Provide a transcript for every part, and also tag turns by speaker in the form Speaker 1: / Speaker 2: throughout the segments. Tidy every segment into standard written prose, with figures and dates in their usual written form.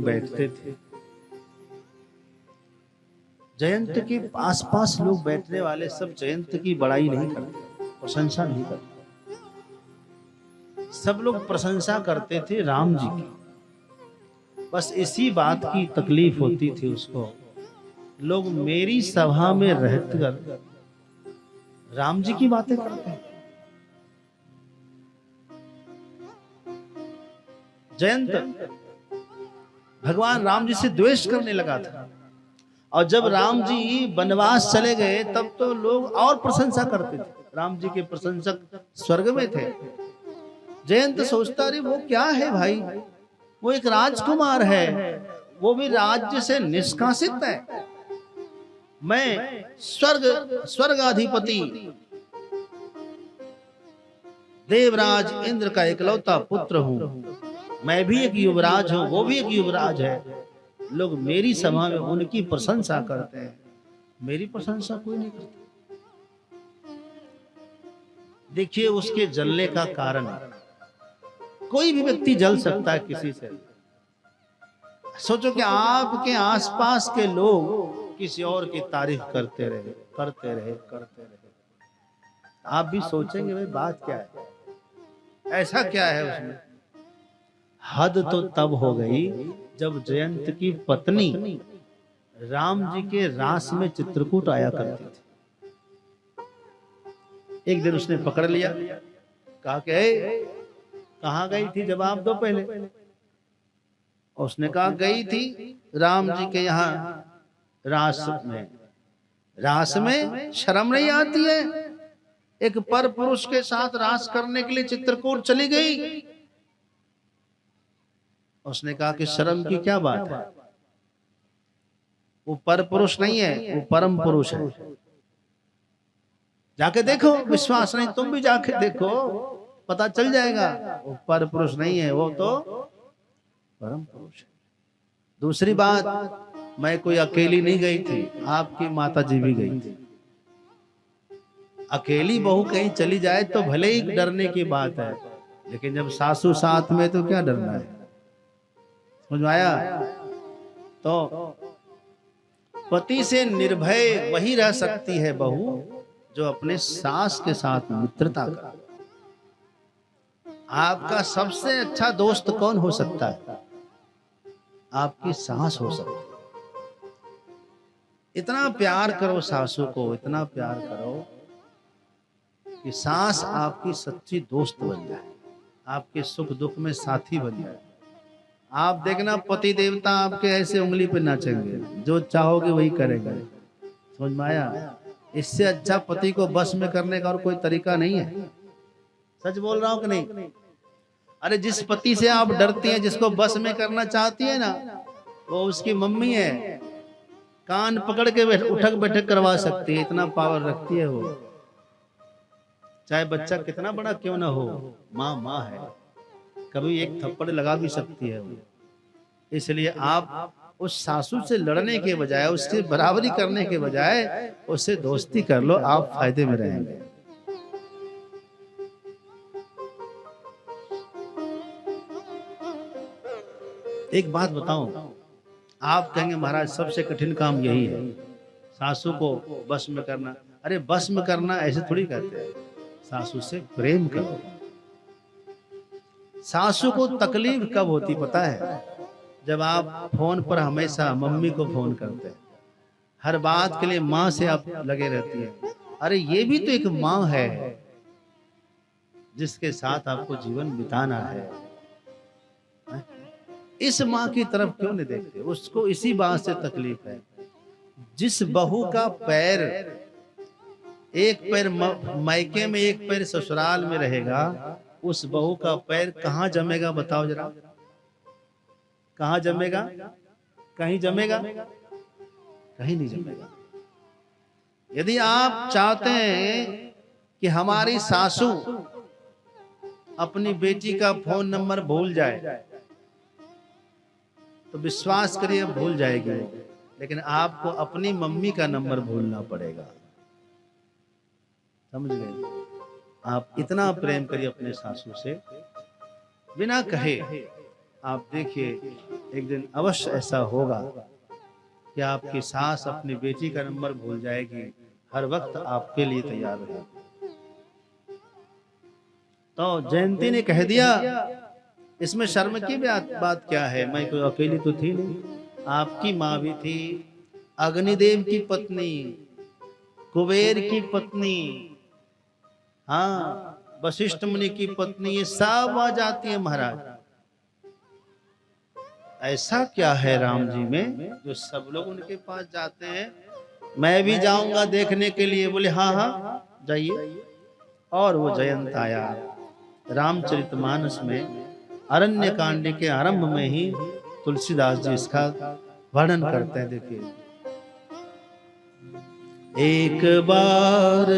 Speaker 1: लोग बैठते थे। जयंत के आसपास लोग बैठने वाले सब जयंत की बड़ाई नहीं करते, प्रशंसा नहीं करते। सब लोग प्रशंसा करते थे राम जी की। बस इसी बात की तकलीफ होती थी उसको, लोग मेरी सभा में रहकर राम जी की बातें करते हैं। जयंत भगवान राम जी से द्वेष करने लगा था, और जब राम जी वनवास चले गए तब तो लोग और प्रशंसा करते थे। राम जी के प्रशंसक स्वर्ग में थे। जयंत सोचता, अरे वो क्या है भाई, वो एक राजकुमार है, वो भी राज्य से निष्कासित है। मैं स्वर्गाधिपति देवराज इंद्र का इकलौता पुत्र हूं, मैं भी एक युवराज हूं, वो भी एक युवराज है। लोग मेरी सभा में उनकी प्रशंसा करते हैं, मेरी प्रशंसा कोई नहीं करता। देखिए उसके जलने का कारण, कोई भी व्यक्ति जल सकता है किसी से। सोचो कि आपके आसपास के लोग किसी और की तारीफ करते रहे, करते रहे, करते रहे, आप भी सोचेंगे भाई बात क्या है, ऐसा क्या है उसमें। हद तो तब हो गई जब जयंत की पत्नी राम जी के रास में चित्रकूट आया करती थी। एक दिन उसने पकड़ लिया, कहा कि कहां गई थी, जवाब दो पहले। उसने कहा गई थी राम जी के यहाँ रास में। रास में शर्म नहीं आती है, एक पर पुरुष के साथ रास करने के लिए चित्रकूट चली गई। उसने कहा कि शर्म की क्या बात है, वो पर पुरुष नहीं है, वो परम पुरुष है। जाके देखो, विश्वास नहीं तुम भी जाके देखो, पता चल जाएगा। वो पर पुरुष नहीं है, वो तो परम पुरुष है। दूसरी बात, मैं कोई अकेली नहीं गई थी, आपकी माता जी भी गई थी। अकेली बहू कहीं चली जाए तो भले ही डरने की बात है, लेकिन जब सासू साथ में तो क्या डरना है। समझ आया? तो पति से निर्भय वही रह सकती है बहू जो अपने सास के साथ मित्रता करे। आपका सबसे अच्छा दोस्त कौन हो सकता है? आपकी सास हो सकती है। इतना प्यार करो सासू को, इतना प्यार करो कि सास आपकी सच्ची दोस्त बन जाए, आपके सुख दुख में साथी बन जाए। आप देखना पति देवता आपके ऐसे उंगली पे नाचेंगे, जो चाहोगे वही करेंगे। समझ में आया? इससे अच्छा पति को बस में करने का और कोई तरीका नहीं है। सच बोल रहा हूं कि नहीं? अरे जिस पति से आप डरती हैं, जिसको बस में करना चाहती है ना, वो उसकी मम्मी है। कान पकड़ के उठक बैठक करवा सकती है, इतना पावर रखती है वो। चाहे बच्चा कितना बड़ा क्यों ना हो, माँ माँ है, कभी एक थप्पड़ लगा भी सकती है वो। इसलिए आप उस सासू से लड़ने के बजाय, उससे बराबरी करने के बजाय उससे दोस्ती कर लो, आप फायदे में रहेंगे। एक बात बताऊं, आप कहेंगे महाराज सबसे कठिन काम यही है, सासू को बस में करना। अरे बस में करना ऐसे थोड़ी कहते हैं, सासू से प्रेम करो। सासू को तकलीफ कब होती पता है? जब आप फोन पर हमेशा मम्मी को फोन करते हैं, हर बात के लिए माँ से आप लगे रहती हैं। अरे ये भी तो एक माँ है जिसके साथ आपको जीवन बिताना है। इस माँ की तरफ क्यों नहीं देखते? उसको इसी बात से तकलीफ है। जिस बहू का पैर, एक पैर मायके में एक पैर ससुराल में रहेगा, उस बहू का पैर कहाँ जमेगा बताओ जरा? कहाँ जमेगा? कहीं जमेगा? कहीं नहीं जमेगा। यदि आप चाहते हैं कि हमारी सासू अपनी बेटी का फोन नंबर भूल जाए, तो विश्वास करिए भूल जाएगी, लेकिन आपको अपनी मम्मी का नंबर भूलना पड़ेगा। समझ गए? आप इतना प्रेम करिए अपने सासू से, बिना कहे। आप देखिए एक दिन अवश्य ऐसा होगा कि आपकी सास अपनी बेटी का नंबर भूल जाएगी, हर वक्त आपके लिए तैयार रहेगी। तो जयंती ने कह दिया, इसमें शर्म की बात क्या है, मैं कोई अकेली तो थी नहीं, आपकी माँ भी थी, अग्निदेव की पत्नी, कुबेर की पत्नी, हाँ वशिष्ठ मुनि की पत्नी, ये सब आ जाती है महाराज। ऐसा क्या है राम जी में जो सब लोग उनके पास जाते हैं? मैं भी जाऊंगा देखने के लिए। बोले हाँ हाँ जाइए। और वो जयंत आया। रामचरितमानस में अरण्य कांड के आरंभ में ही तुलसीदास जी इसका वर्णन करते हैं। देखिए, एक बार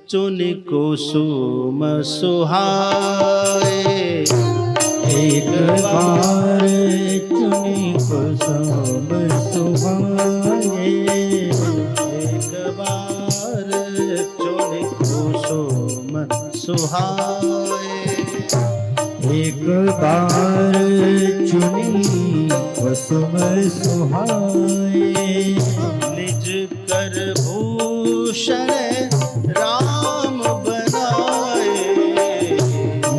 Speaker 1: चुन कुसुम सुहाए,
Speaker 2: एक बार चुन कुसुम सुहाए,
Speaker 1: एक बार चुन कुसुम सुहाए,
Speaker 2: एक बार चुनी कुसुम सुहाए,
Speaker 1: निज कर भूषण राम बनाए,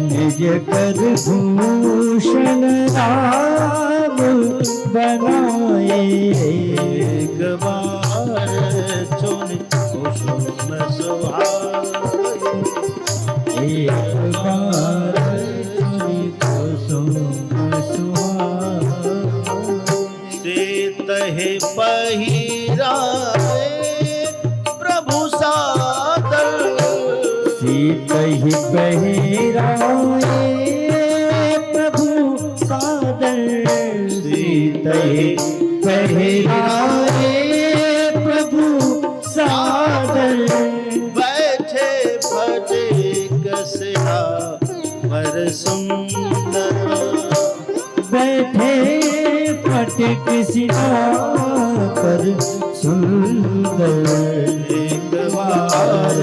Speaker 2: निज कर भूषण राम बनाए,
Speaker 1: एक बार चुन कुसुम सुहाए,
Speaker 2: एक बार चुनी कुसुम सुहाए,
Speaker 1: तहे पहिराए प्रभु सादर,
Speaker 2: सीतहि पहिराए प्रभु सादर, सीतहि पहिराए प्रभु सादर,
Speaker 1: बैठे भजे कसिहा पर सुंदर,
Speaker 2: बैठे फटक सिरा पर सुंदर,
Speaker 1: एक बार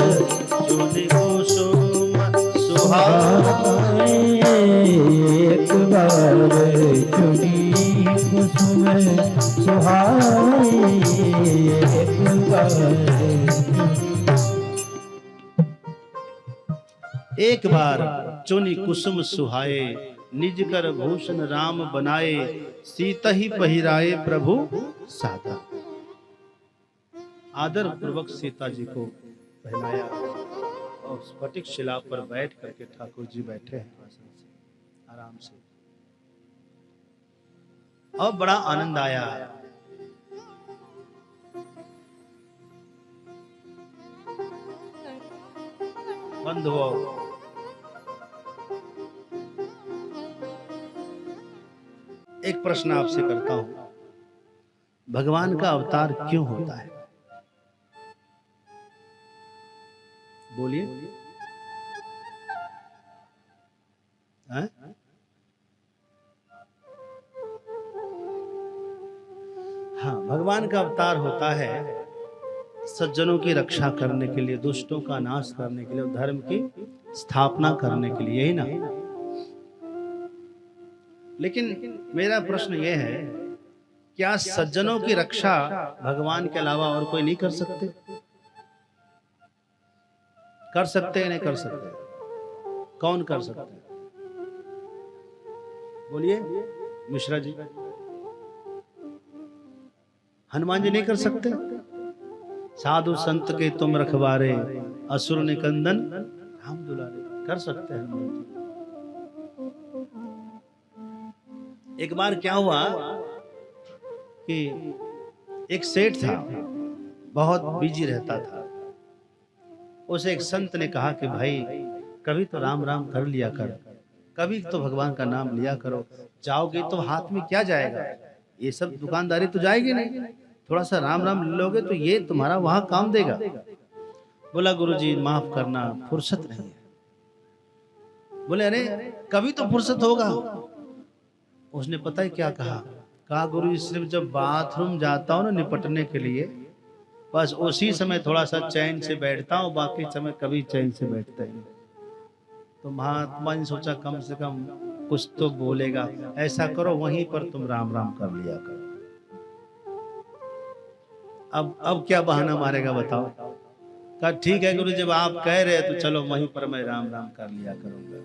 Speaker 1: चुन कुसुम सुहाए,
Speaker 2: एक बार चुनी कुसुम सुहाए, एक
Speaker 1: बार चुनी कुसुम सुहाए, निज कर भूषण राम बनाए, सीता ही पहिराए प्रभु सादा। आदर पूर्वक सीता जी को पहनाया और स्फटिक शिला पर बैठ करके ठाकुर जी बैठे हैं आसन से, आराम से, और बड़ा आनंद आया। बंधुओं, एक प्रश्न आपसे करता हूं, भगवान का अवतार क्यों होता है? बोलिए। हाँ, भगवान का अवतार होता है सज्जनों की रक्षा करने के लिए, दुष्टों का नाश करने के लिए, धर्म की स्थापना करने के लिए, यही ना? लेकिन मेरा प्रश्न यह है, क्या सज्जनों की रक्षा भगवान के अलावा और कोई नहीं कर सकते? कर सकते हैं, नहीं कर सकते? कौन कर सकते हैं? बोलिए। मिश्रा जी, हनुमान जी नहीं कर सकते? साधु संत के तुम रखवारे, असुर निकंदन राम दुलारे, कर सकते हैं हनुमान जी। एक बार क्या हुआ कि एक सेठ था, बहुत बिजी रहता था। उसे एक संत ने कहा कि भाई कभी तो राम राम कर लिया कर, कभी तो भगवान का नाम लिया करो, जाओगे तो हाथ में क्या जाएगा, ये सब दुकानदारी तो जाएगी नहीं, थोड़ा सा राम राम लोगे तो ये तुम्हारा वहां काम देगा। बोला गुरुजी माफ करना, फुर्सत नहीं है। बोले अरे कभी तो फुर्सत होगा। उसने पता है क्या कहा? कहा गुरुजी सिर्फ जब बाथरूम जाता हूं ना निपटने के लिए, बस उसी समय थोड़ा सा चैन से बैठता हूँ, बाकी समय कभी चैन से बैठता ही नहीं। तो महात्मा ने सोचा कम से कम कुछ तो बोलेगा, ऐसा करो वहीं पर तुम राम राम कर लिया करो। अब क्या बहाना मारेगा बताओ। कहा ठीक है गुरु, जब आप कह रहे हैं तो चलो वहीं पर मैं राम राम कर लिया करूंगा।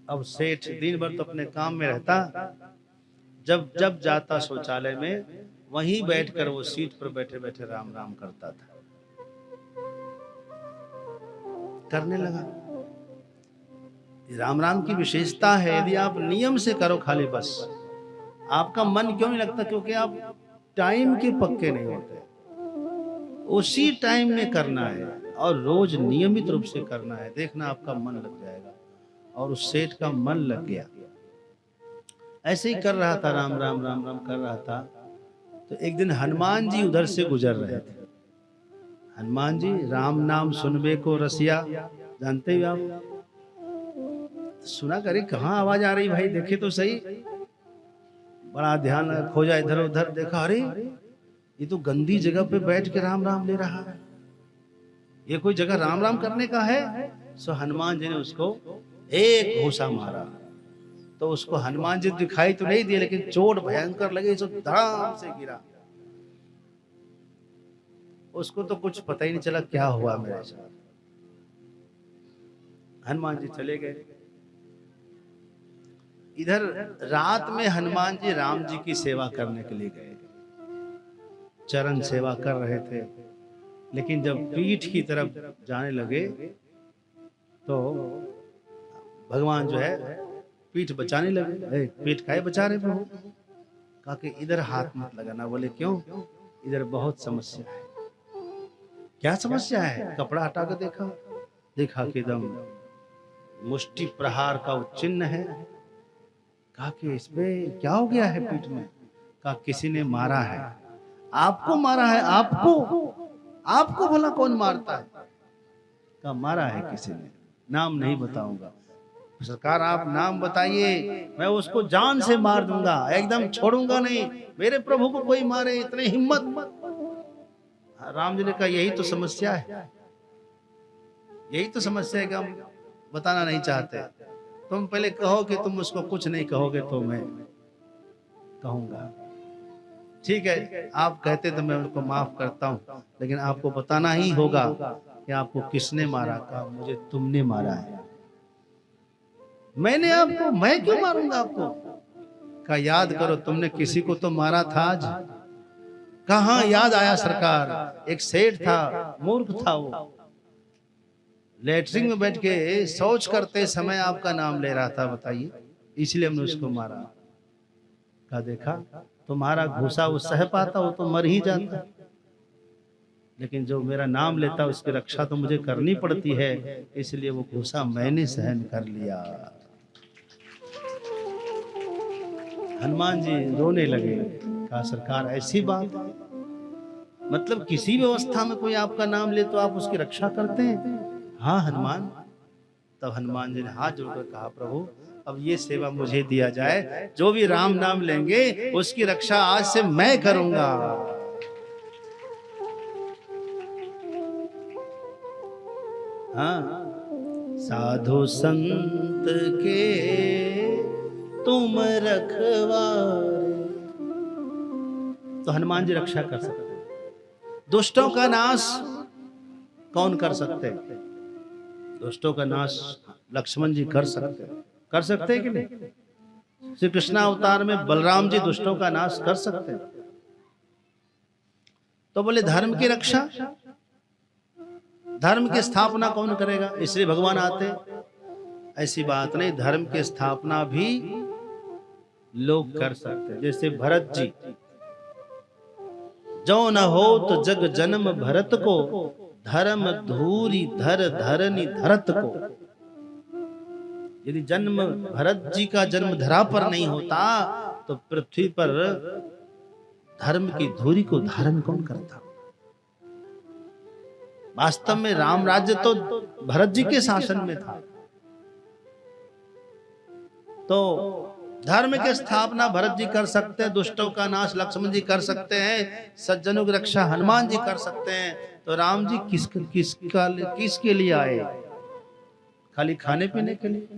Speaker 1: अब सेठ दिन भर तो अपने काम में रहता, जब जब जाता शौचालय में वहीं बैठकर वो सीट पर बैठे बैठे राम राम करता था। करने लगा। राम राम की विशेषता है, यदि आप नियम से करो खाली बस, आपका मन क्यों नहीं लगता? क्योंकि आप टाइम के पक्के नहीं होते। उसी टाइम में करना है और रोज नियमित रूप से करना है, देखना आपका मन लग जाएगा। और उस सेठ का मन लग गया, ऐसे ही कर रहा था, राम राम राम राम कर रहा था। तो एक दिन हनुमान जी उधर से गुजर रहे थे। हनुमान जी राम नाम सुनबे को रसिया, जानते ही आप। सुना करे कहाँ आवाज आ रही भाई, देखे तो सही। बड़ा ध्यान खोजा, इधर उधर देखा, अरे ये तो गंदी जगह पे बैठ के राम राम ले रहा है, ये कोई जगह राम राम करने का है? सो हनुमान जी ने उसको एक घूसा मारा। तो उसको हनुमान जी दिखाई तो नहीं दिए, लेकिन चोट भयंकर लगी, सो धड़ाम से गिरा। उसको तो कुछ पता ही नहीं चला क्या हुआ मेरे साथ। हनुमान जी चले गए। इधर रात में हनुमान जी राम जी की सेवा करने के लिए गए, चरण सेवा कर रहे थे। लेकिन जब पीठ की तरफ जाने लगे तो भगवान जो है पीठ बचाने लगे। पीठ काहे बचा रहे प्रभु? कहा कि इधर हाथ मत लगाना। बोले क्यों? इधर बहुत समस्या है। क्या समस्या है? कपड़ा हटा कर देखा, देखा कि एकदम मुष्टि प्रहार का चिन्ह है। कहा कि इसमें क्या हो गया है पीठ में? कहा किसी ने मारा है। आपको मारा है? आपको? आपको भला कौन मारता है? कहा मारा है किसी ने, नाम नहीं बताऊंगा। सरकार आप नाम बताइए, मैं उसको जान से मार दूंगा, एकदम छोड़ूंगा नहीं। मेरे प्रभु को कोई मारे, इतनी हिम्मत? राम जी ने कहा यही तो समस्या है, यही तो समस्या है कि हम बताना नहीं चाहते। तुम पहले कहो कि तुम उसको कुछ नहीं कहोगे तो मैं कहूंगा। ठीक है, आप कहते तो मैं उनको माफ करता हूं, लेकिन आपको बताना ही होगा कि आपको किसने मारा। कहा मुझे तुमने मारा है। मैंने आपको? मैं क्यों मारूंगा आपको? कहा याद करो, तुमने किसी को तो मारा था आज। कहाँ याद आया सरकार? एक सेठ था, मूर्ख था, वो लेटरिन में बैठ के शौच करते समय आपका नाम ले रहा था, बताइए, इसलिए हमने उसको मारा। कहा देखा, तुम्हारा घूसा वो सह पाता, वो तो मर ही जाता, लेकिन जो मेरा नाम लेता उसकी रक्षा तो मुझे करनी पड़ती है, इसलिए वो घूसा मैंने सहन कर लिया। हनुमान जी रोने लगे। कहा सरकार ऐसी बात? मतलब किसी व्यवस्था में कोई आपका नाम ले तो आप उसकी रक्षा करते हैं? हाँ हनुमान। तब हनुमान जी ने हाथ जोड़कर कहा प्रभु अब ये सेवा मुझे दिया जाए, जो भी राम नाम लेंगे उसकी रक्षा आज से मैं करूंगा। हाँ, साधु संत के तुम रखवारे, तो हनुमान जी रक्षा कर सकते हैं। दुष्टों का नाश कौन कर सकते? दुष्टों का नाश लक्ष्मण जी कर सकते हैं कि नहीं? श्री कृष्ण अवतार में बलराम जी दुष्टों का नाश कर सकते हैं। तो बोले धर्म की रक्षा, धर्म की स्थापना कौन करेगा? इसलिए भगवान आते। ऐसी बात नहीं, धर्म की स्थापना भी लोग कर सकते हैं। जैसे भरत जी, जो न हो तो जग जन्म भरत को, धर्म धूरी धर धरनी धरत को। यदि जन्म भरत जी का जन्म धरा पर नहीं होता तो पृथ्वी पर धर्म की धूरी को धारण कौन करता? वास्तव में राम राज्य तो भरत जी के शासन में था। तो धर्म की स्थापना भरत जी कर सकते हैं, दुष्टों का नाश लक्ष्मण जी कर सकते हैं, सज्जनों की रक्षा हनुमान जी कर सकते हैं, तो राम जी किसके लिए आए? खाली खाने पीने के लिए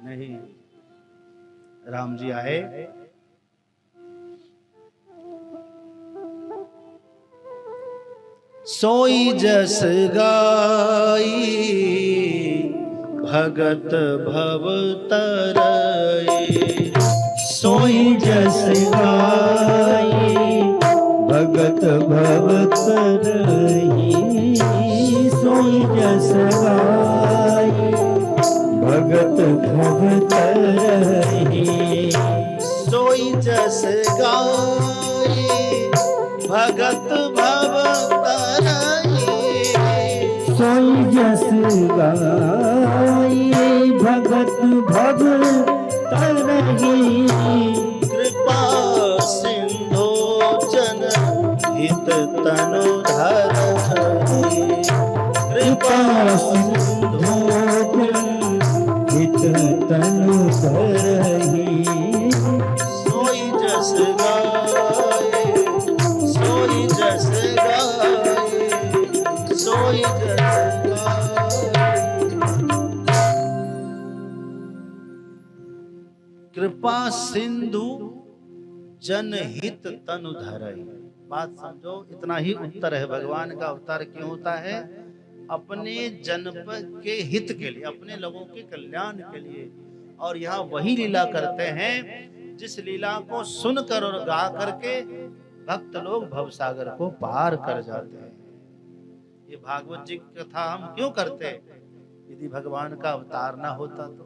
Speaker 1: नहीं, राम जी आए सोई जस गाई भगत भव तरई।
Speaker 2: सोई जस गाई भगत भव तरई। सोई जस गाई भगत भव तरई।
Speaker 1: सोई जस गाई भगत भव तरई।
Speaker 2: सोई जस गाई भगत भव तरई।
Speaker 1: कृपा सिंधु जन हित तनु धरई। कृपा सिंधु
Speaker 2: हित तनु धरई।
Speaker 1: सोई जस गाए सोई जस गाए सोई जस गाए। कृपा सिंधु जनहित तनु धरई। बात समझो, इतना ही उत्तर है। भगवान का अवतार क्यों होता है? अपने जन्म के हित के लिए, अपने लोगों के कल्याण के लिए। और यहाँ वही लीला करते हैं जिस लीला को सुनकर और गा करके भक्त लोग भवसागर को पार कर जाते हैं। ये भागवत जी की कथा हम क्यों करते? यदि भगवान का अवतार ना होता तो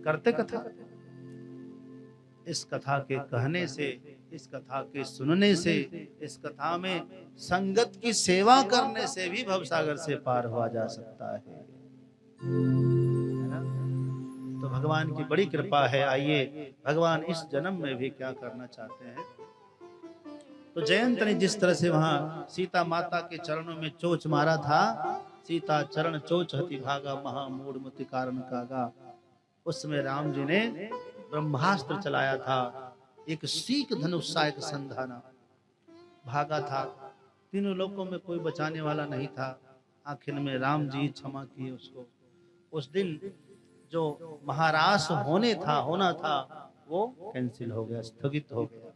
Speaker 1: करते कथा? इस कथा के कहने से, इस कथा के सुनने से, इस कथा में संगत की सेवा करने से भी भवसागर से पार हुआ जा सकता है ना? तो भगवान की बड़ी कृपा है। आइए भगवान इस जन्म में भी क्या करना चाहते हैं। तो जयंत ने जिस तरह से वहां सीता माता के चरणों में चोच मारा था, सीता चरण चोच हति भागा महामूढ़ मति कारण कागा, उस समय राम जी ने ब्रह्मास्त्र चलाया था। एक सीख धनुष सा एक संधाना भागा था। तीनों लोकों में कोई बचाने वाला नहीं था। आखिर में राम जी क्षमा किए उसको। उस दिन जो महारास होना था वो कैंसिल हो गया, स्थगित हो गया।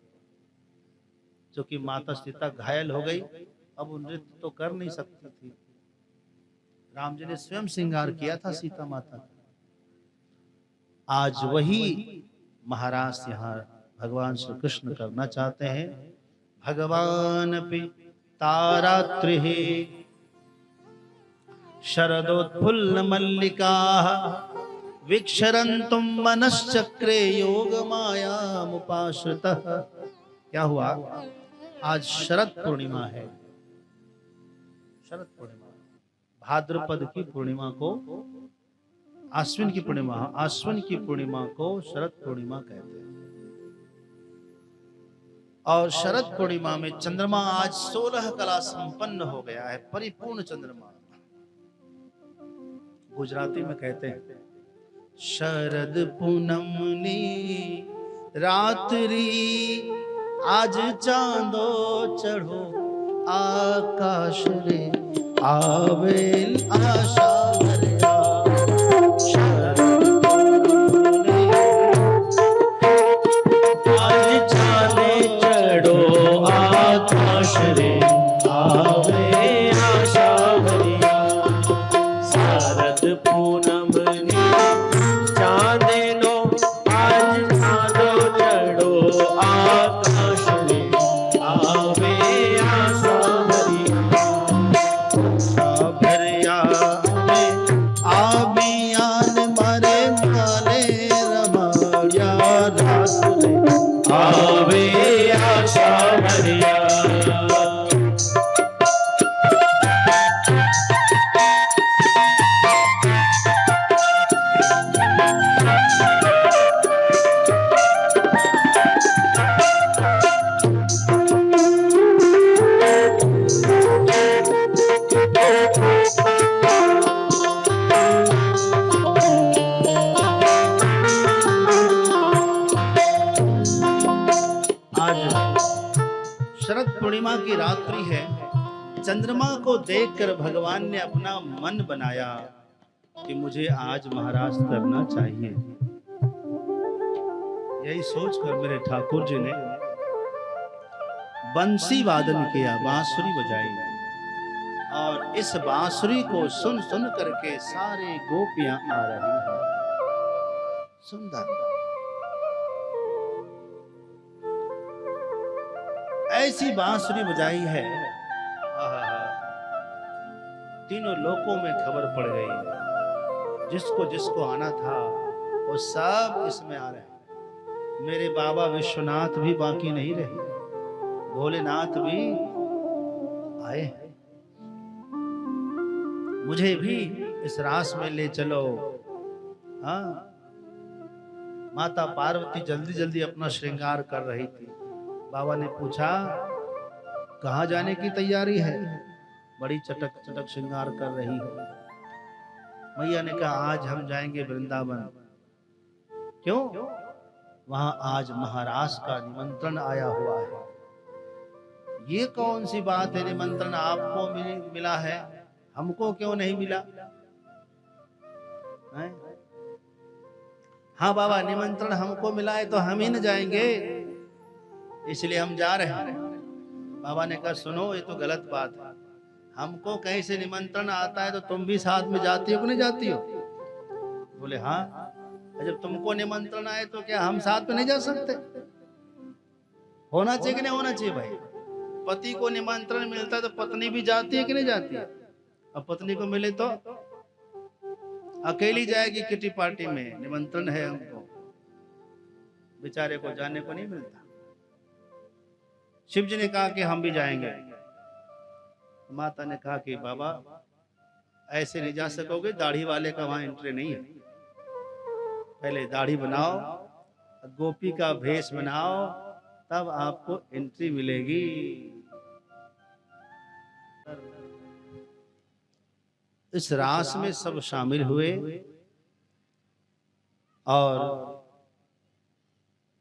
Speaker 1: जो कि माता सीता घायल हो गई, अब वो नृत्य तो कर नहीं सकती थी। राम जी ने स्वयं श्रृंगार किया था सीता माता का। आज वही महाराज यहाँ भगवान श्री कृष्ण करना चाहते हैं। भगवान पे तारात्रि शरदोत्फुल्ल मल्लिका विक्षरन्तुम मनश्चक्रे योग माया मुपाश्रितः। क्या हुआ? आज शरद पूर्णिमा है। शरद पूर्णिमा, भाद्रपद की पूर्णिमा को आश्विन की पूर्णिमा को शरद पूर्णिमा कहते हैं। और शरद पूर्णिमा में चंद्रमा आज 16 कला संपन्न हो गया है, परिपूर्ण चंद्रमा। गुजराती में कहते हैं शरद पूनमनी रात्रि आज चांदो चढ़ो आकाश रे आवेल आशा हरिया।
Speaker 2: आज चांदे चढ़ो आकाश रे आवे आशा हरिया। शरद पूनमनी चांदे नो आज चांदो चढ़ो आकाश रे आवे आशा हरिया।
Speaker 1: आबियान मरे माले रमाया रात रे
Speaker 2: आवे आशा हरिया।
Speaker 1: पूर्णिमा की रात्रि है। चंद्रमा को देखकर भगवान ने अपना मन बनाया कि मुझे आज महाराज करना चाहिए। यही सोचकर मेरे ठाकुर जी ने बंसी वादन किया, बांसुरी बजाई, और इस बांसुरी को सुन सुन करके सारे गोपियां आ रही हैं। सुंदर ऐसी बांसुरी बजाई है, आहा, तीनों लोकों में खबर पड़ गई। जिसको जिसको आना था वो सब इसमें आ रहे हैं। मेरे बाबा विश्वनाथ भी बाकी नहीं रहे, भोलेनाथ भी आए हैं। मुझे भी इस रास में ले चलो। हाँ, माता पार्वती जल्दी जल्दी अपना श्रृंगार कर रही थी। बाबा ने पूछा, कहाँ जाने की तैयारी है? बड़ी चटक चटक श्रृंगार कर रही हो। मैया ने कहा, आज हम जाएंगे वृंदावन। क्यों? वहां आज महाराज का निमंत्रण आया हुआ है। ये कौन सी बात है, निमंत्रण आपको मिला है, हमको क्यों नहीं मिला है? हाँ बाबा, निमंत्रण हमको मिला है तो हम ही न जाएंगे, इसलिए हम जा रहे हैं। बाबा ने कहा, सुनो, ये तो गलत बात है। हमको कहीं से निमंत्रण आता है तो तुम भी साथ में जाती हो कि नहीं जाती हो? बोले हाँ। जब तुमको निमंत्रण आए तो क्या हम साथ में नहीं जा सकते? होना चाहिए कि नहीं होना चाहिए भाई? पति को निमंत्रण मिलता है तो पत्नी भी जाती है कि नहीं जाती है? अब पत्नी को मिले तो अकेली जाएगी किटी पार्टी में, निमंत्रण है हमको, बेचारे को जाने को नहीं मिलता। शिव जी ने कहा कि हम भी जाएंगे। माता ने कहा कि बाबा ऐसे नहीं जा सकोगे, दाढ़ी वाले का वहां एंट्री नहीं है। पहले दाढ़ी बनाओ, गोपी का भेष बनाओ, तब आपको एंट्री मिलेगी। इस रास में सब शामिल हुए और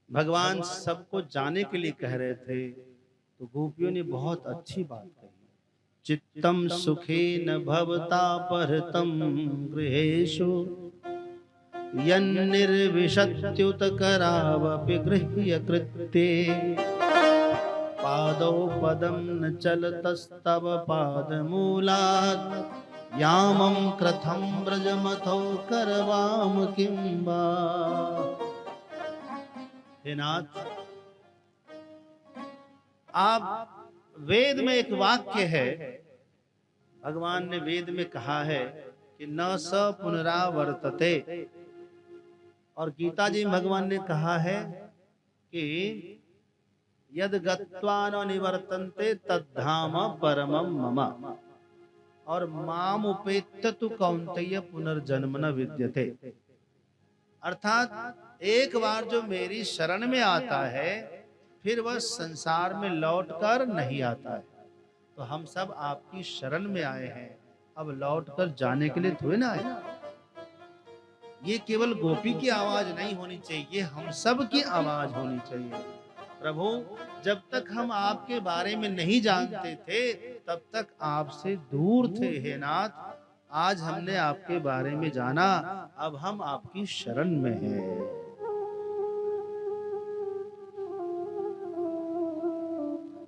Speaker 1: भगवान सबको जाने के लिए कह रहे थे, तो गोपियों ने बहुत अच्छी बात कही। चित्तम सुखेन भवता परतम गृहेषु यन्निर्विशत्युत करावपि गृह्य कृत्ये पादौ पदं न चलतस्तव पादमूलात् यामं कृथं व्रजमथो करवाम किंबा। हे नाथ, आप वेद में एक वाक्य है, भगवान ने वेद में कहा है कि न स पुनरावर्तते, और गीता जी में भगवान ने कहा है कि यद गत्वा न निवर्तन्ते तद्धाम परमं मम, और माम उपेत्य तु कौन्तेय पुनर्जन्म न विद्यते। अर्थात एक बार जो मेरी शरण में आता है फिर वह संसार में लौटकर नहीं आता है। तो हम सब आपकी शरण में आए हैं, अब लौटकर जाने के लिए थोड़े ना आए। ये केवल गोपी की आवाज नहीं होनी चाहिए, ये हम सब की आवाज होनी चाहिए। प्रभु, जब तक हम आपके बारे में नहीं जानते थे तब तक आपसे दूर थे। हे नाथ, आज हमने आपके बारे में जाना, अब हम आपकी शरण में हैं।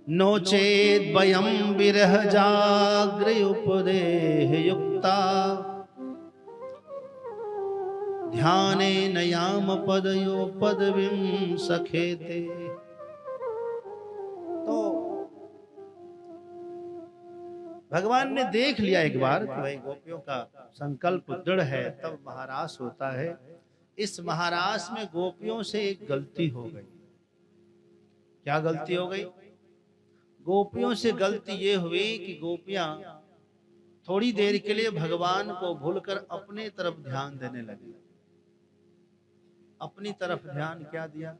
Speaker 1: नो चेद वयं विरह जाग्र उपदेह युक्ता ध्याने नयाम पदयो पदवीं सखेते। तो भगवान ने देख लिया एक बार कि भाई गोपियों का संकल्प दृढ़ है, तब महारास होता है। इस महारास में गोपियों से एक गलती हो गई। क्या गलती हो गई? गोपियों से गलती ये हुई कि गोपियां थोड़ी देर के लिए भगवान को भूलकर अपने तरफ ध्यान देने लगी। अपनी तरफ ध्यान क्या दिया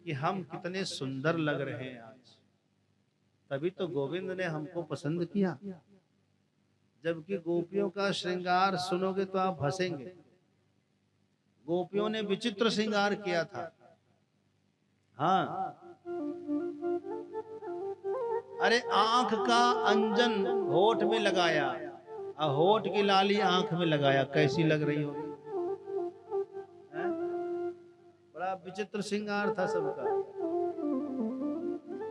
Speaker 1: कि हम कितने सुंदर लग रहे हैं आज, तभी तो गोविंद ने हमको पसंद किया। जबकि गोपियों का श्रृंगार सुनोगे तो आप हंसेंगे। गोपियों ने विचित्र श्रृंगार किया था। हाँ, अरे आंख का अंजन होठ में लगाया और होठ की लाली आंख में लगाया, कैसी लग रही होगी? हैं? बड़ा विचित्र श्रृंगार था सबका।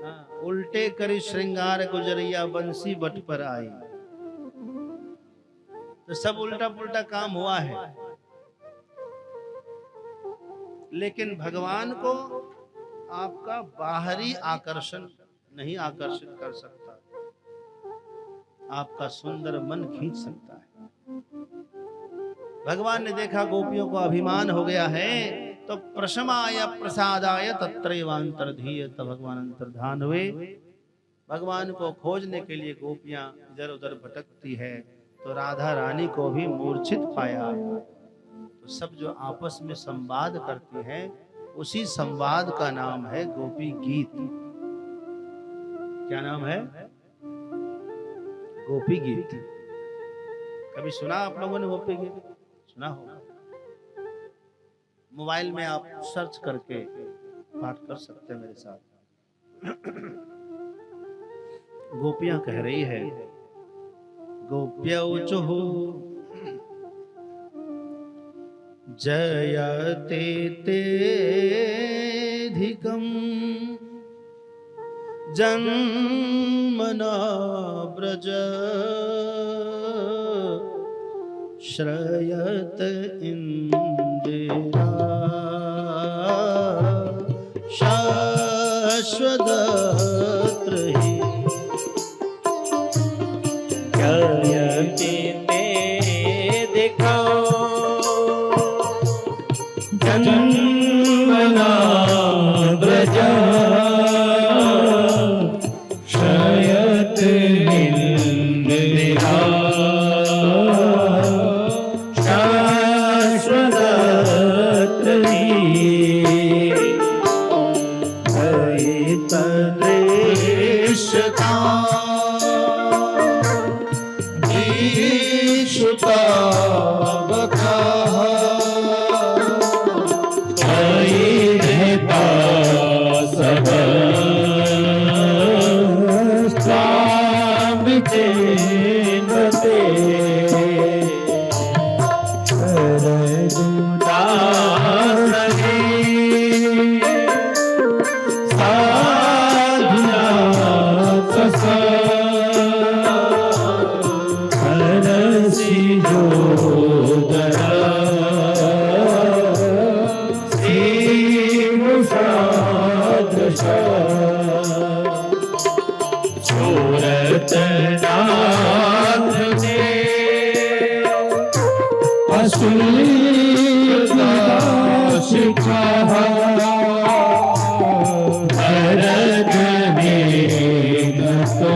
Speaker 1: हाँ, उल्टे करी श्रृंगार गुजरिया बंसी बट पर आई। तो सब उल्टा पुल्टा काम हुआ है, लेकिन भगवान को आपका बाहरी आकर्षण नहीं आकर्षित कर सकता, आपका सुंदर मन खींच सकता है। भगवान ने देखा गोपियों को अभिमान हो गया है, तो प्रशमाय प्रसादाय तत्रैवांतर्धीय, तब भगवान अंतर्धान हुए। भगवान को खोजने के लिए गोपियां इधर उधर भटकती है, तो राधा रानी को भी मूर्छित पाया। तो सब जो आपस में संवाद करती हैं, उसी संवाद का नाम है गोपी गीत। क्या नाम है? गोपी गीत। कभी सुना आप लोगों ने गोपी गीत? सुना होगा। मोबाइल में आप सर्च करके पाठ कर सकते हैं मेरे साथ। गोपियां कह रही है, गोप्यौचुः जयते तेऽधिकम् जन्मना व्रज श्रयत इंदिरा शाश्वतत्र हि
Speaker 2: जयति तेऽधिकं जन्मना व्रज श्रयत इंदिरा शाश्वतत्र हि
Speaker 1: दयितदृश्यता दीक्षुता बकाः
Speaker 2: अयिधता सब स्वामिचेन्वते शरदुदासने साधुना ससा हरसि जोदरा श्रीमुषादृशा सूरतनाथ ने असूलता शिखा भरत में गतो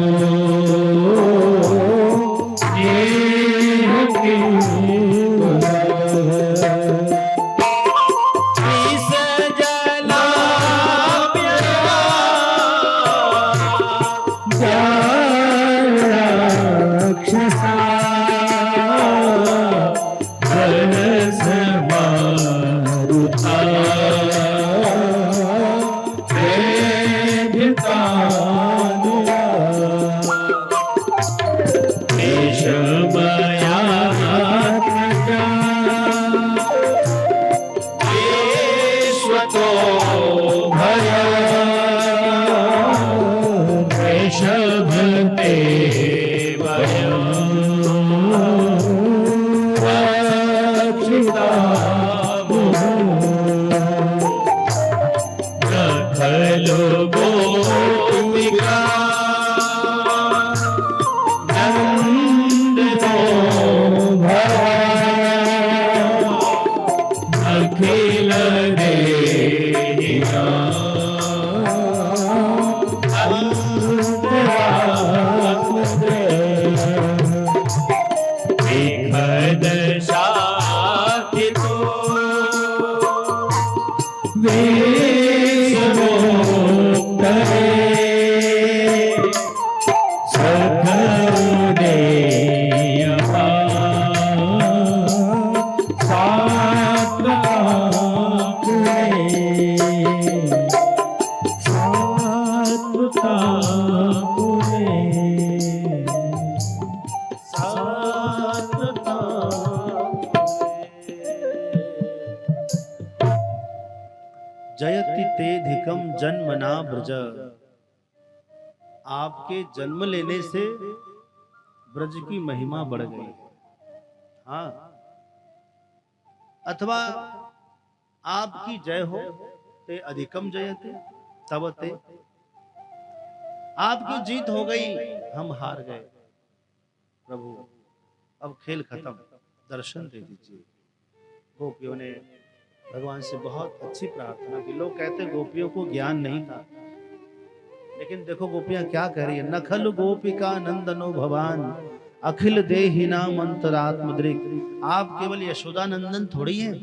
Speaker 2: सात्वता
Speaker 1: जयति तेधिकम जन्मना ब्रज। आपके जन्म लेने से ब्रज की महिमा बढ़ गई। हाँ, अथवा आपकी जय हो ते अधिकम जयते तब ते। आपकी जीत हो गई, हम हार गए। प्रभु अब खेल खत्म, दर्शन दे दीजिए। गोपियों ने भगवान से बहुत अच्छी प्रार्थना की। लोग कहते गोपियों को ज्ञान नहीं था, लेकिन देखो गोपियां क्या कह रही है। नखल गोपिका नंदनो भवान अखिल देहि नाम अंतरात्मदृक। आप केवल यशोदा नंदन थोड़ी हैं,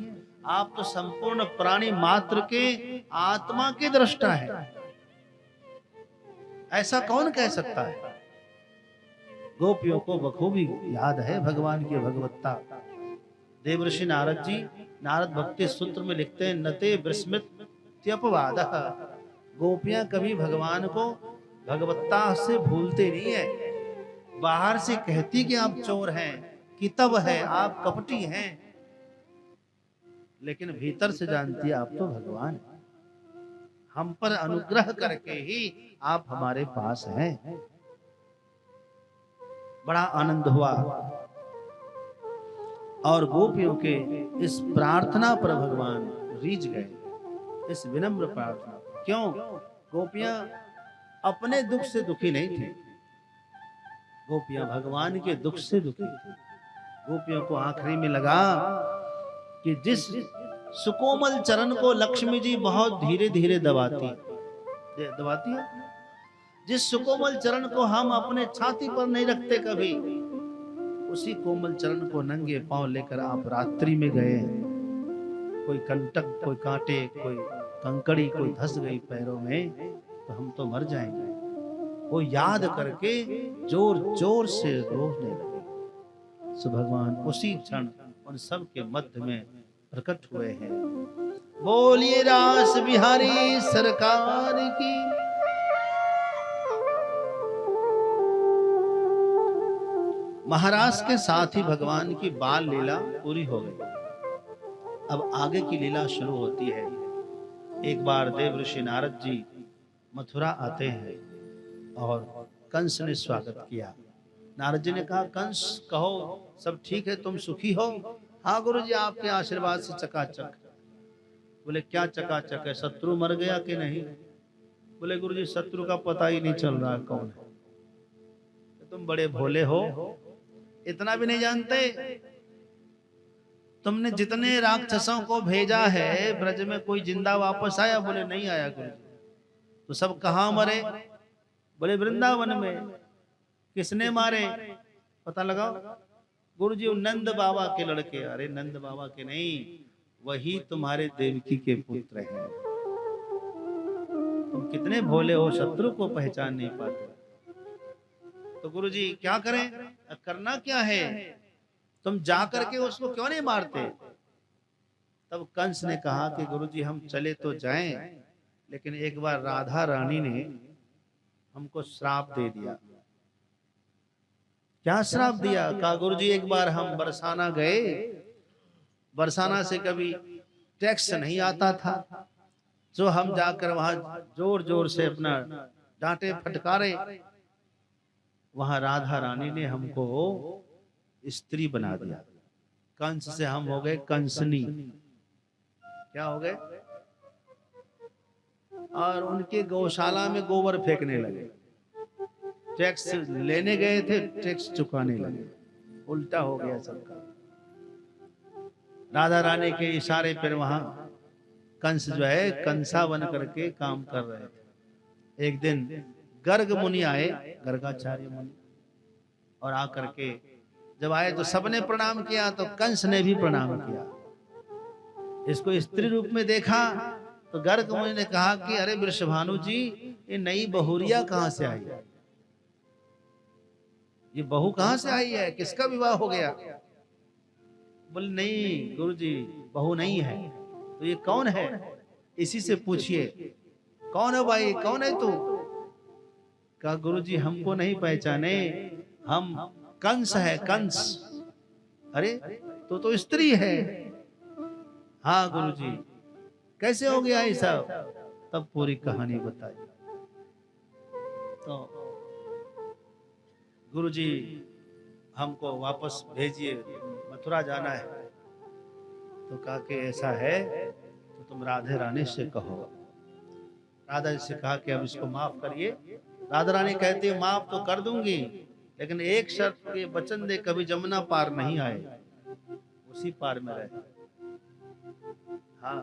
Speaker 1: आप तो संपूर्ण प्राणी मात्र के आत्मा के दृष्टा है। ऐसा कौन कह सकता है। गोपियों को बखूबी याद है भगवान की भगवत्ता। देवर्षि नारद जी नारद भक्ति सूत्र में लिखते हैं, नते विस्मृत्यपवाद। गोपियां कभी भगवान को भगवत्ता से भूलते नहीं है। बाहर से कहती कि आप चोर हैं, कितब है, आप कपटी हैं, लेकिन भीतर से जानती है आप तो भगवान हैं। हम पर अनुग्रह करके ही आप हमारे पास हैं। बड़ा आनंद हुआ। और गोपियों के इस प्रार्थना पर भगवान रीझ गए, इस विनम्र प्रार्थना। क्यों? गोपियां अपने दुख से दुखी नहीं थी, गोपियां भगवान के दुख से दुखी थी। गोपियों को आखिरी में लगा कि जिस सुकोमल चरण को लक्ष्मी जी बहुत धीरे धीरे दबाती है, जिस सुकोमल चरण को हम अपने छाती पर नहीं रखते कभी, उसी कोमल चरण को नंगे पांव लेकर आप रात्रि में गए। कोई कंटक, कोई कांटे, कोई कंकड़ी, कोई धस गई पैरों में तो हम तो मर जाएंगे। वो याद करके जोर जोर से रोने लगे। सो भगवान उसी क्षण उन सब के मध्य में प्रकट हुए हैं। बोलिए रास बिहारी सरकार की। महाराज के साथ ही भगवान की बाल लीला पूरी हो गई। अब आगे की लीला शुरू होती है। एक बार देवर्षि नारद जी मथुरा आते हैं और कंस ने स्वागत किया। नारद जी ने कहा, कंस कहो सब ठीक है, तुम सुखी हो? हाँ गुरु जी, आपके आशीर्वाद से चकाचक। बोले क्या चकाचक है, शत्रु मर गया कि नहीं? बोले गुरु जी शत्रु का पता ही नहीं चल रहा कौन है। तुम बड़े भोले हो, इतना भी नहीं जानते? तुमने जितने राक्षसों को भेजा है ब्रज में, कोई जिंदा वापस आया? बोले नहीं आया गुरु जी। तो सब कहाँ मरे? बोले वृंदावन में। किसने मारे? पता लगाओ। गुरु जी नंद बाबा के लड़के। अरे नंद बाबा के नहीं, वही तुम्हारे देवकी के पुत्र हैं। तुम कितने भोले हो, शत्रु को पहचान नहीं पाते। तो गुरु जी क्या करें? करना क्या है? तुम जा करके उसको क्यों नहीं मारते? तब कंस ने कहा कि गुरु जी हम चले तो जाएं, लेकिन एक बार राधा रानी ने हमको श्राप दे दिया। क्या श्राप दिया? कहा गुरु जी एक बार हम बरसाना गए, बरसाना से कभी टैक्स नहीं आता था, जो हम जाकर वहां जोर जोर से अपना डांटे फटकारे, वहां राधा रानी ने हमको स्त्री बना दिया। कंस से हम हो गए कंसनी। क्या हो गए? और उनके गौशाला में गोबर फेंकने लगे। टैक्स लेने गए थे, टैक्स चुकाने लगे। उल्टा हो गया सबका। राधा रानी के इशारे पर वहां कंस जो है कंसा बन करके काम कर रहे थे। एक दिन गर्ग मुनि आए, गर्गाचार्य मुनि, और आकर के जब आए तो सबने प्रणाम किया, तो कंस ने भी प्रणाम किया। इसको स्त्री रूप में देखा तो गर्ग मुनि ने कहा कि अरे वृषभानु जी, ये नई बहुरिया कहां से आई है? ये बहू कहां से आई है? किसका विवाह हो गया? बोले नहीं गुरुजी, बहू नहीं है। तो ये कौन है? इसी से पूछिए। कौन है भाई, कौन है तू? कहा गुरुजी हमको नहीं पहचाने, हम कंस है, कंस। अरे तो स्त्री है। हाँ गुरुजी, कैसे हो गया ऐसा? तब पूरी कहानी बताई। तो गुरुजी हमको वापस भेजिए, मथुरा जाना है। तो कहा कि ऐसा है तो तुम राधे रानी से कहो। राधा जी से कहा कि अब इसको माफ करिए। राधा रानी कहती है माफ तो कर दूंगी, लेकिन एक शर्त के वचन दे, कभी जमुना पार नहीं आए, उसी पार में रहे। हाँ,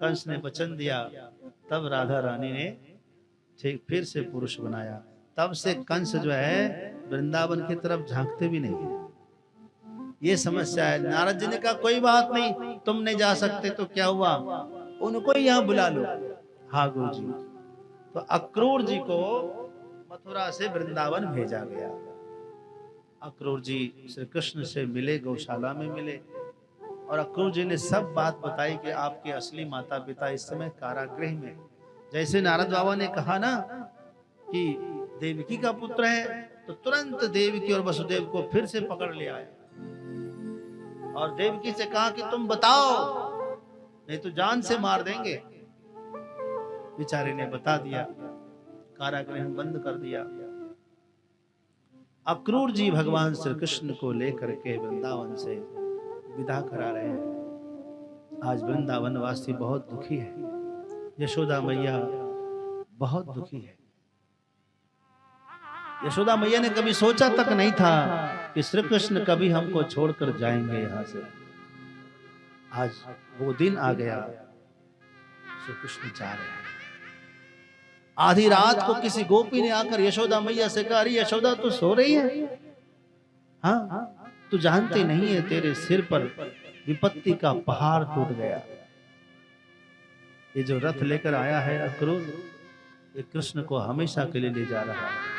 Speaker 1: कंस ने वचन दिया, तब राधा रानी ने ठीक फिर से पुरुष बनाया। तब से कंस जो है वृंदावन की तरफ झांकते भी नहीं। ये समस्या है। नारद जी ने कहा कोई बात नहीं, तुम नहीं जा सकते तो क्या हुआ, उनको ही यहाँ बुला लो। हाँ गुरु जी। तो अक्रूर जी को मथुरा से वृंदावन भेजा गया। अक्रूर जी श्री कृष्ण से मिले, गौशाला में मिले, और अक्रूर जी ने सब बात बताई कि आपके असली माता पिता इस समय कारागृह में। जैसे नारद बाबा ने कहा ना कि देवकी का पुत्र है, तो तुरंत देवकी और वसुदेव को फिर से पकड़ ले आए और देवकी से कहा कि तुम बताओ, नहीं तो जान से मार देंगे। बेचारे ने बता दिया, कारागृह में बंद कर दिया। अक्रूर जी भगवान श्री कृष्ण को लेकर के वृंदावन से विदा करा रहे हैं। आज वृंदावन वासी बहुत दुखी है, यशोदा मैया बहुत दुखी है। यशोदा मैया ने कभी सोचा तक नहीं था कि श्री कृष्ण कभी हमको छोड़कर जाएंगे यहाँ से। आज वो दिन आ गया, श्री कृष्ण जा रहे हैं। आधी रात को किसी गोपी ने आकर यशोदा मैया से कहा, अरे यशोदा तू सो रही है? हाँ, तू जानती नहीं है तेरे सिर पर विपत्ति का पहाड़ टूट गया। ये जो रथ लेकर आया है अक्रूर, ये कृष्ण को हमेशा के लिए ले जा रहा है।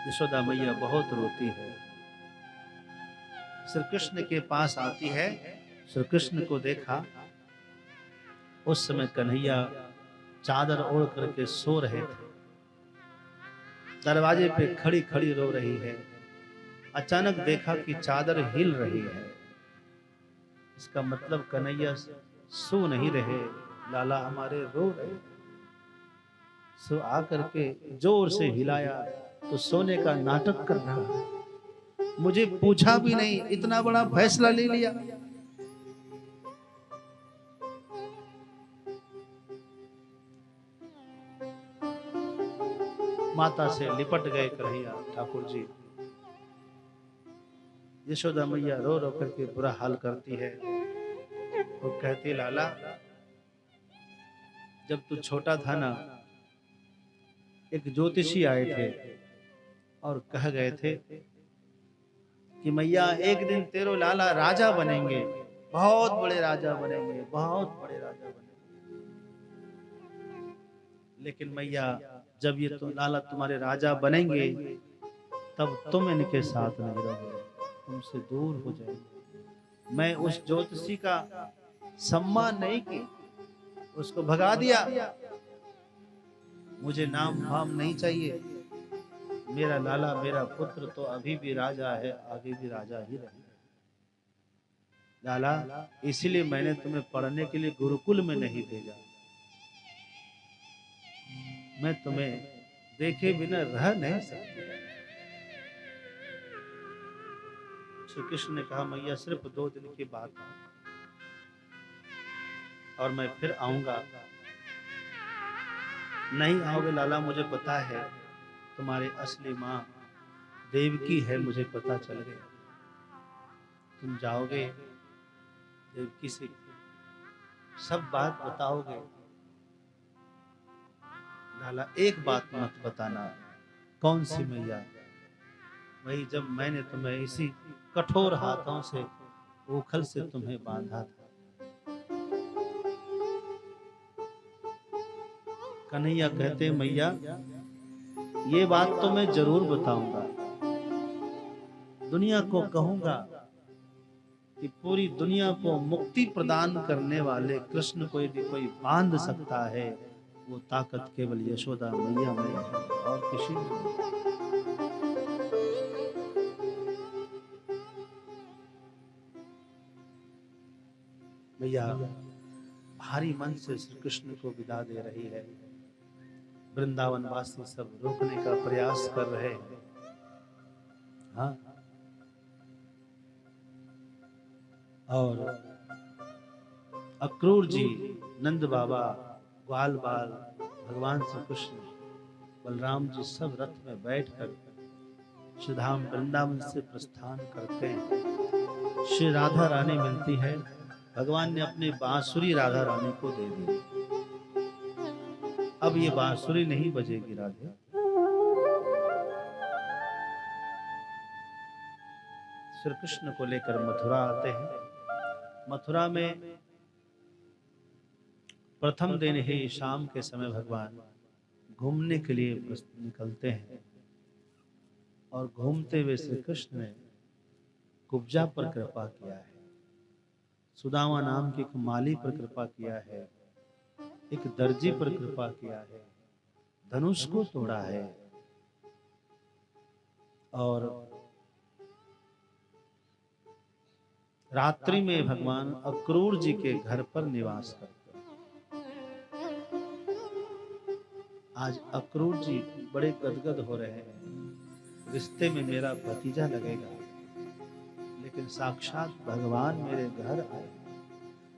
Speaker 1: यशोदा मैया बहुत रोती है, श्री कृष्ण के पास आती है। श्री कृष्ण को देखा, उस समय कन्हैया चादर ओढ़ करके सो रहे थे। दरवाजे पे खड़ी खड़ी रो रही है। अचानक देखा कि चादर हिल रही है। इसका मतलब कन्हैया सो नहीं रहे, लाला हमारे रो रहे। सो आकर के जोर से हिलाया तो सोने का नाटक कर रहा है। मुझे पूछा भी नहीं, इतना बड़ा फैसला ले लिया। माता से लिपट गए कन्हैया ठाकुर जी। यशोदा मैया रो रो करके बुरा हाल करती है। वो कहती, लाला जब तू छोटा था ना, एक ज्योतिषी आए थे और कह गए थे कि मैया एक दिन तेरो लाला राजा बनेंगे, बहुत बड़े राजा बनेंगे, बहुत बड़े राजा बनेंगे। लेकिन मैया जब ये तो लाला तुम्हारे राजा बनेंगे, तब तुम इनके साथ नहीं रहोगे, तुमसे दूर हो जाएंगे। मैं उस ज्योतिषी का सम्मान नहीं की, उसको भगा दिया। मुझे नाम फाम नहीं चाहिए। मेरा लाला, मेरा पुत्र तो अभी भी राजा है, आगे भी राजा ही रहेगा। लाला, इसलिए मैंने तुम्हें पढ़ने के लिए गुरुकुल में नहीं भेजा। मैं तुम्हें देखे बिना रह नहीं सकती। श्री कृष्ण ने कहा, मैया सिर्फ 2 दिन की बात है और मैं फिर आऊंगा। नहीं आओगे लाला, मुझे पता है तुम्हारे असली माँ देवकी है, मुझे पता चल गया। तुम जाओगे देवकी से सब बात बताओगे। लाला एक बात मत बताना। कौन सी मैया? वही जब मैंने तुम्हें इसी कठोर हाथों से उखल से तुम्हें बांधा था। कन्हैया कहते, मैया ये बात तो मैं जरूर बताऊंगा, दुनिया को कहूंगा कि पूरी दुनिया को मुक्ति प्रदान करने वाले कृष्ण को यदि कोई बांध सकता है, वो ताकत केवल यशोदा मैया में है और किसी में। मैया भारी मन से श्री कृष्ण को विदा दे रही है। वृंदावन वासी सब रोकने का प्रयास कर रहे हैं। हाँ, और अक्रूर जी, नंद बाबा, ग्वाल बाल, भगवान श्री कृष्ण, बलराम जी सब रथ में बैठकर श्रीधाम वृंदावन से प्रस्थान करते हैं। श्री राधा रानी मिलती है। भगवान ने अपनी बांसुरी राधा रानी को दे दी। अब ये बांसुरी नहीं बजेगी राधे, श्री कृष्ण को लेकर मथुरा आते हैं। मथुरा में प्रथम दिन ही शाम के समय भगवान घूमने के लिए निकलते हैं और घूमते हुए श्री कृष्ण ने कुब्जा पर कृपा किया है, सुदामा नाम के एक माली पर कृपा किया है, एक दर्जी पर कृपा किया है, धनुष को तोड़ा है और रात्रि में भगवान अक्रूर जी के घर पर निवास करते हैं। आज अक्रूर जी बड़े गदगद हो रहे हैं, रिश्ते में मेरा भतीजा लगेगा, लेकिन साक्षात भगवान मेरे घर आए।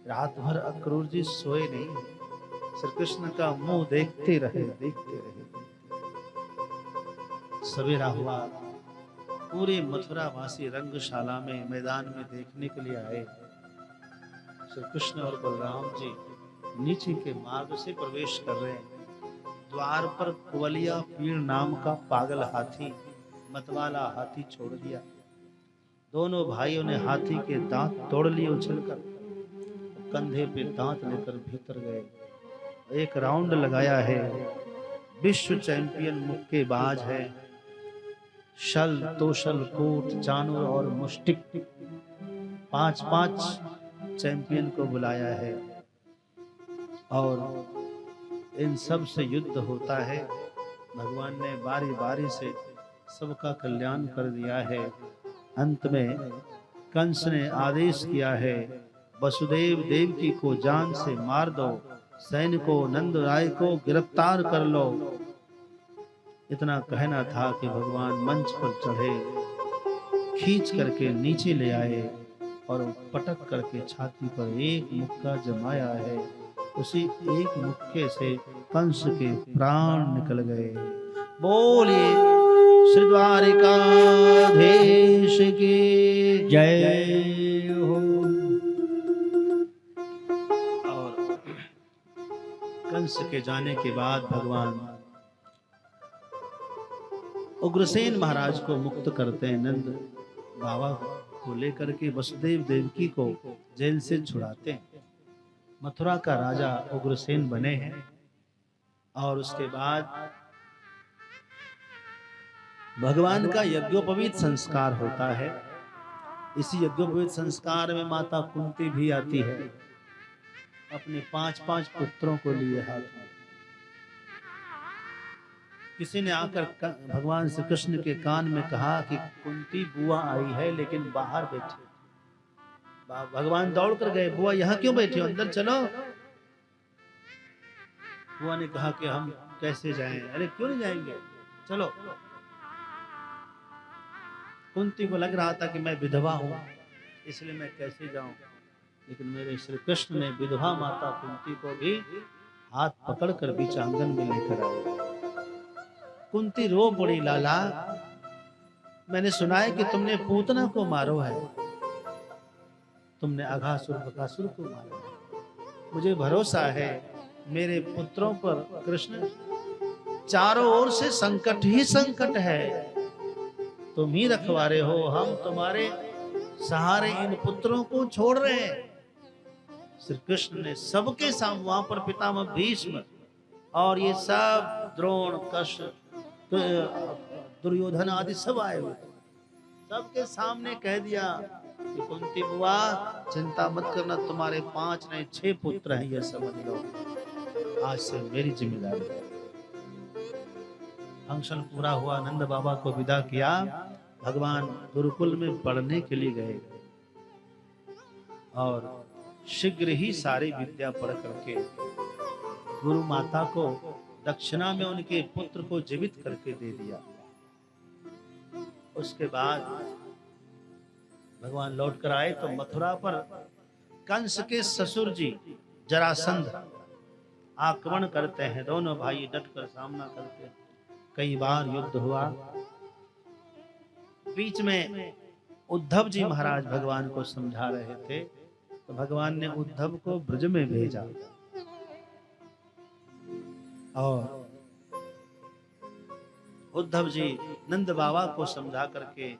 Speaker 1: रात भर अक्रूर जी सोए नहीं, श्री कृष्ण का मुंह देखते रहे। सवेरा हुआ, पूरे मथुरा वासी रंगशाला में मैदान में देखने के लिए आए। श्री कृष्ण और बलराम जी नीचे के मार्ग से प्रवेश कर रहे हैं। द्वार पर कुवलिया पीड़ नाम का पागल हाथी, मतवाला हाथी छोड़ दिया। दोनों भाइयों ने हाथी के दांत तोड़ लिए उछलकर, कंधे पे दांत लेकर भीतर गए। एक राउंड लगाया है। विश्व चैंपियन मुक्केबाज है। शल, तोशल, कोट, चानूर और मुष्टिक 5-5 चैंपियन को बुलाया है और इन सब से युद्ध होता है। भगवान ने बारी बारी से सबका कल्याण कर दिया है। अंत में कंस ने आदेश किया है, वसुदेव देवकी को जान से मार दो, सैनिकों नंद राय को गिरफ्तार कर लो। इतना कहना था कि भगवान मंच पर चढ़े, खींच करके नीचे ले आए और पटक करके छाती पर एक मुक्का जमाया है। उसी एक मुक्के से कंस के प्राण निकल गए। बोलिए श्री द्वारिकाधीश की
Speaker 2: जय हो।
Speaker 1: और कंस के जाने के बाद भगवान उग्रसेन महाराज को मुक्त करते हैं। नंद बाबा को लेकर के वसुदेव देवकी को जेल से छुड़ाते हैं। मथुरा का राजा उग्रसेन बने हैं और उसके बाद भगवान का यज्ञोपवीत संस्कार होता है। इसी यज्ञोपवीत संस्कार में माता कुंती भी आती है, अपने 5-5 पुत्रों को लिए हाथ में। किसी ने आकर भगवान श्री कृष्ण के कान में कहा कि कुंती बुआ आई है लेकिन बाहर बैठी। भगवान दौड़ कर गए, बुआ यहाँ क्यों बैठी हो, अंदर चलो। बुआ ने कहा कि हम कैसे जाएं? अरे क्यों नहीं जाएंगे, चलो। कुंती को लग रहा था कि मैं विधवा हूं, इसलिए मैं कैसे जाऊं, लेकिन मेरे श्री कृष्ण ने विधवा माता कुंती को भी हाथ पकड़कर बीच आंगन में लेकर आए। कुंती रो पड़ी, लाला मैंने सुना है कि तुमने पूतना को मारो है, तुमने अघासुर बकासुर को मारा है। मुझे भरोसा है मेरे पुत्रों पर कृष्ण, चारों ओर से संकट ही संकट है, तुम ही रखवारे हो, हम तुम्हारे सहारे इन पुत्रों को छोड़ रहे हैं। श्री कृष्ण ने सबके सामने, वहां पर पितामह भीष्म और ये सब द्रोण, कश, दुर्योधन आदि सब आए हुए, सबके सामने कह दिया कि कुंती बुआ चिंता मत करना, तुम्हारे 5 नहीं 6 पुत्र हैं, ये समझ लो, आज से मेरी जिम्मेदारी है। फंक्शन पूरा हुआ, नंद बाबा को विदा किया। भगवान गुरुकुल में पढ़ने के लिए गए और शीघ्र ही सारी विद्या पढ़ करके गुरु माता को दक्षिणा में उनके पुत्र को जीवित करके दे दिया। उसके बाद भगवान लौट कर आए तो मथुरा पर कंस के ससुर जी जरासंध आक्रमण करते हैं। दोनों भाई डटकर सामना करते हैं। कई बार युद्ध हुआ। बीच में उद्धव जी महाराज भगवान को समझा रहे थे तो भगवान ने उद्धव को ब्रज में भेजा और उद्धव जी नंद बाबा को समझा करके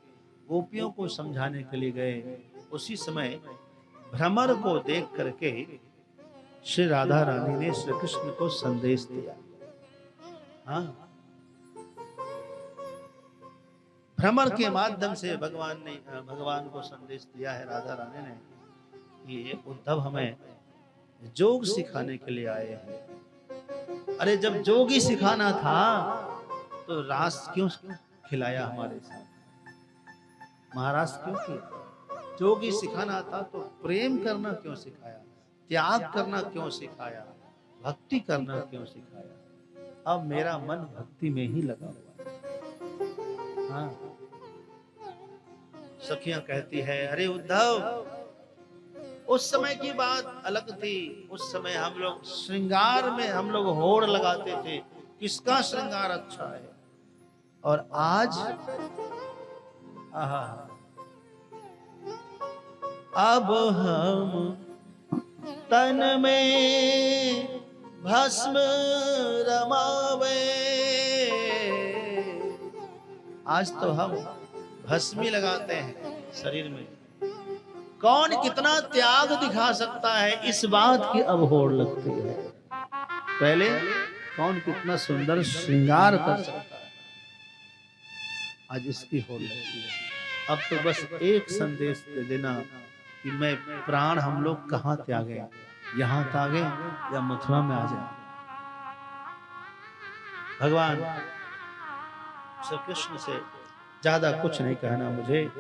Speaker 1: गोपियों को समझाने के लिए गए। उसी समय भ्रमर को देख करके श्री राधा रानी ने श्री कृष्ण को संदेश दिया। हाँ, भ्रमर के माध्यम से भगवान को संदेश दिया है राधा रानी ने कि ये उद्धव हमें जोग सिखाने के लिए आए हैं। अरे जब जोग ही सिखाना था तो रास क्यों खिलाया हमारे साथ, महाराज क्यों किया? जोग ही सिखाना था तो प्रेम करना क्यों सिखाया, त्याग करना क्यों सिखाया, भक्ति करना क्यों सिखाया? अब मेरा मन भक्ति में ही लगा हुआ है। हाँ, सखियां कहती है अरे उद्धव उस समय की बात अलग थी। उस समय हम लोग श्रृंगार में हम लोग होड़ लगाते थे, किसका श्रृंगार अच्छा है। और आज अब हम तन में भस्म रमावे, आज तो हम भस्मी लगाते हैं शरीर में। कौन कितना त्याग दिखा सकता है इस बात की अब होड़ लगती है। पहले कौन कितना सुंदर श्रृंगार कर सकता है, आज इसकी होड़ लगती है। अब तो बस एक संदेश दे देना कि मैं प्राण हम लोग कहाँ त्यागे, यहाँ त्यागे या मथुरा में आ जाए। भगवान श्री कृष्ण से ज्यादा कुछ नहीं कहना मुझे,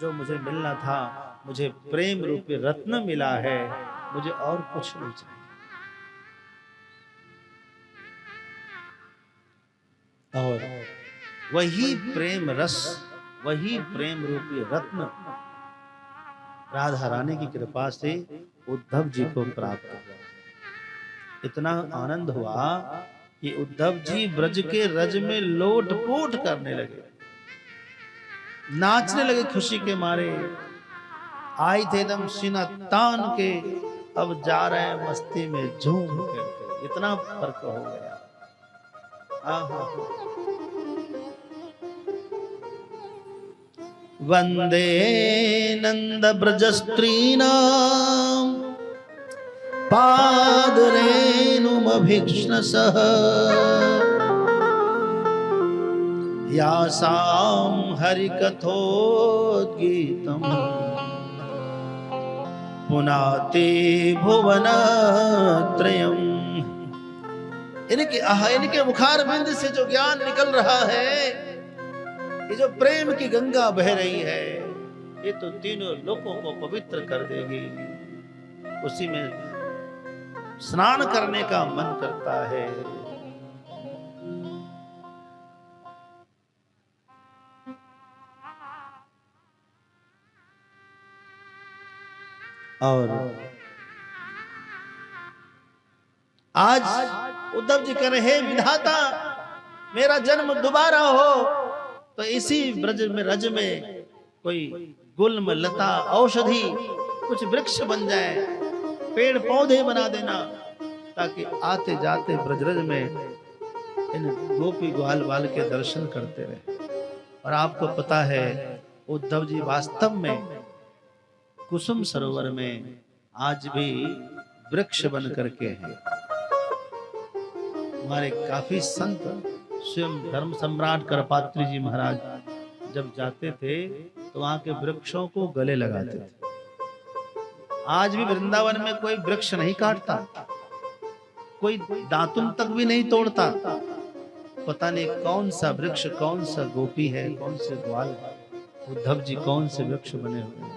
Speaker 1: जो मुझे मिलना था, मुझे प्रेम रूपी रत्न मिला है, मुझे और कुछ नहीं चाहिए। और वही प्रेम रस, वही प्रेम रूपी रत्न राधा रानी की कृपा से उद्धव जी को प्राप्त हुआ। इतना आनंद हुआ कि उद्धव जी ब्रज के रज में लोटपोट करने लगे, नाचने लगे खुशी के मारे। आए थे एकदम सीना तान के, अब जा रहे हैं मस्ती में झूम करके। इतना फर्क हो गया। वंदे नंद ब्रजस्त्रीणां पादरेणुमभीक्ष्णसः यासां हरिकथोद्गीतम् पुनाते भुवनत्रयम्। इनके मुखार बिंद से जो ज्ञान निकल रहा है, ये जो प्रेम की गंगा बह रही है, ये तो तीनों लोकों को पवित्र कर देगी। उसी में स्नान करने का मन करता है। और आज उद्धव जी कह रहे हैं विधाता मेरा जन्म दोबारा हो तो इसी ब्रज में रज में कोई गुल्म लता औषधि कुछ वृक्ष बन जाए, पेड़ पौधे बना देना, ताकि आते जाते ब्रजरज में इन गोपी ग्वाल बाल के दर्शन करते रहे। और आपको पता है उद्धव जी वास्तव में कुसुम सरोवर में आज भी वृक्ष बन करके हैं। हमारे काफी संत स्वयं धर्म सम्राट करपात्री जी महाराज जब जाते थे तो वहां के वृक्षों को गले लगाते थे। आज भी वृंदावन में कोई वृक्ष नहीं काटता, कोई दातुन तक भी नहीं तोड़ता। पता नहीं कौन सा वृक्ष, कौन सा गोपी है, कौन से ग्वाल, उद्धव जी कौन से वृक्ष बने हुए।